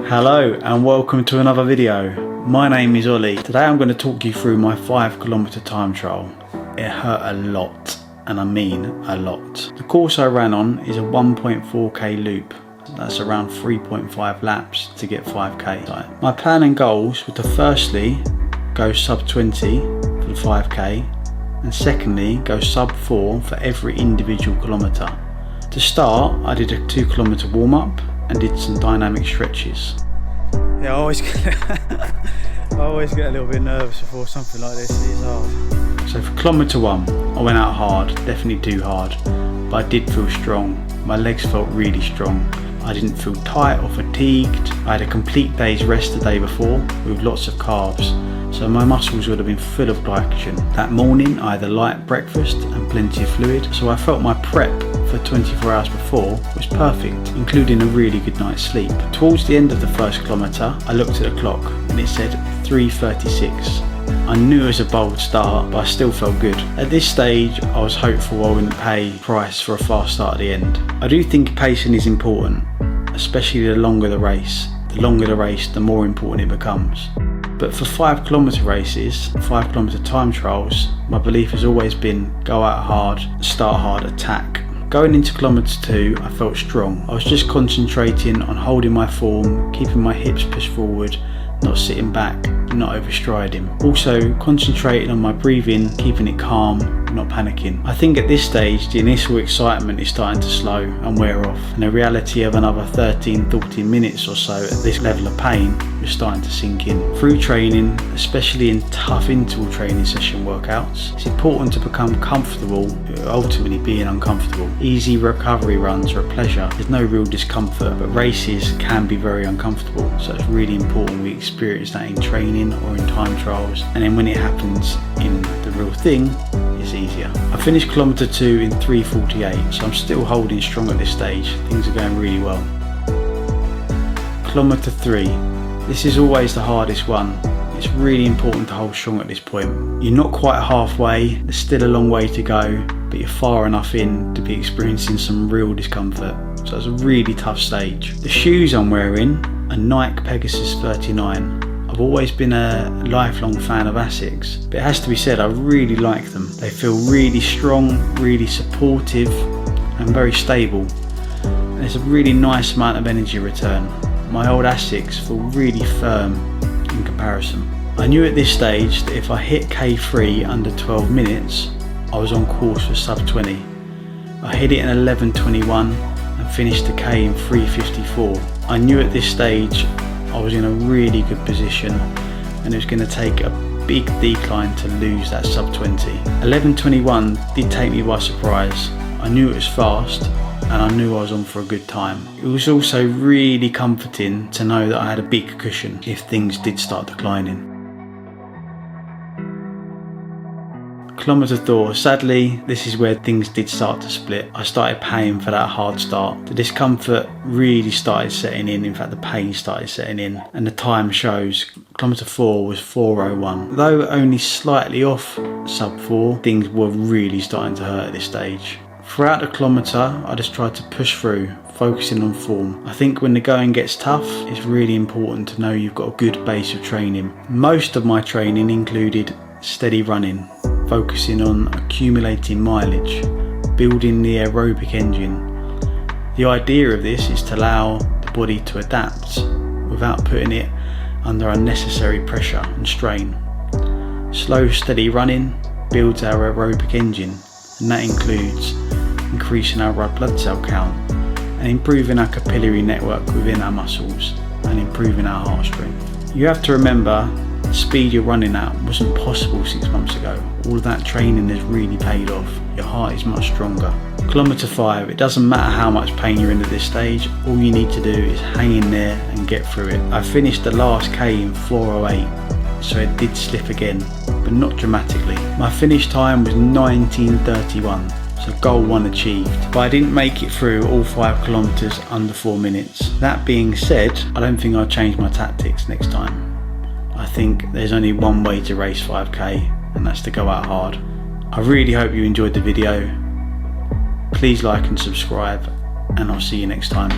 Hello and welcome to another video. My name is Ollie. Today I'm going to talk you through my 5 kilometre time trial. It hurt a lot, and I mean a lot. The course I ran on is a 1.4k loop. That's around 3.5 laps to get 5k. My plan and goals were to firstly go sub 20 for the 5k and secondly go sub 4 for every individual kilometre. To start, I did a 2 kilometre warm up and did some dynamic stretches. Yeah, I always get a little bit nervous before something like this. It is hard. So for kilometre 1, I went out hard, definitely too hard, but I did feel strong. My legs felt really strong. I didn't feel tight or fatigued. I had a complete day's rest the day before with lots of carbs, so my muscles would have been full of glycogen. That morning I had a light breakfast and plenty of fluid, so I felt my prep for 24 hours before was perfect, including a really good night's sleep. Towards the end of the first kilometre, I looked at the clock and it said 3:36. I knew it was a bold start, but I still felt good. At this stage, I was hopeful I wouldn't pay price for a fast start at the end. I do think pacing is important, especially the longer the race. The longer the race, the more important it becomes. But for 5 kilometre races, 5 kilometre time trials, my belief has always been go out hard, start hard, attack. Going into kilometre 2, I felt strong. I was just concentrating on holding my form, keeping my hips pushed forward, not sitting back, not overstriding. Also concentrating on my breathing, keeping it calm, not panicking. I think at this stage the initial excitement is starting to slow and wear off, and the reality of another 13-14 minutes or so at this level of pain is starting to sink in. Through training, especially in tough interval training session workouts, it's important to become comfortable with ultimately being uncomfortable. Easy recovery runs are a pleasure, there's no real discomfort, but races can be very uncomfortable, so it's really important we experience that in training or in time trials, and then when it happens in the real thing, it's easier. I finished kilometre 2 in 3:48, so I'm still holding strong at this stage. Things are going really well. Kilometre 3. This is always the hardest one. It's really important to hold strong at this point. You're not quite halfway, there's still a long way to go, but you're far enough in to be experiencing some real discomfort. So it's a really tough stage. The shoes I'm wearing are Nike Pegasus 39. I've always been a lifelong fan of Asics, but it has to be said I really like them. They feel really strong, really supportive and very stable. And there's a really nice amount of energy return. My old Asics feel really firm in comparison. I knew at this stage that if I hit K3 under 12 minutes, I was on course for sub 20. I hit it in 11:21 and finished the K in 3:54. I knew at this stage I was in a really good position and it was going to take a big decline to lose that sub 20. 11:21 did take me by surprise. I knew it was fast and I knew I was on for a good time. It was also really comforting to know that I had a big cushion if things did start declining. Kilometre 4, sadly this is where things did start to split. I started paying for that hard start. The discomfort really started setting in fact the pain started setting in, and the time shows kilometre 4 was 4:01. Though only slightly off sub 4, things were really starting to hurt at this stage. Throughout the kilometre I just tried to push through, focusing on form. I think when the going gets tough, it's really important to know you've got a good base of training. Most of my training included steady running, focusing on accumulating mileage, building the aerobic engine. The idea of this is to allow the body to adapt without putting it under unnecessary pressure and strain. Slow, steady running builds our aerobic engine, and that includes increasing our red blood cell count and improving our capillary network within our muscles and improving our heart strength. You have to remember the speed you're running at wasn't possible 6 months ago. All of that training has really paid off. Your heart is much stronger. Kilometre 5, it doesn't matter how much pain you're in at this stage, all you need to do is hang in there and get through it. I finished the last K in 4:08, so it did slip again, but not dramatically. My finish time was 19:31, so goal 1 achieved. But I didn't make it through all 5 kilometres under 4 minutes. That being said, I don't think I'll change my tactics next time. I think there's only one way to race 5k, and that's to go out hard. I really hope you enjoyed the video. Please like and subscribe, and I'll see you next time.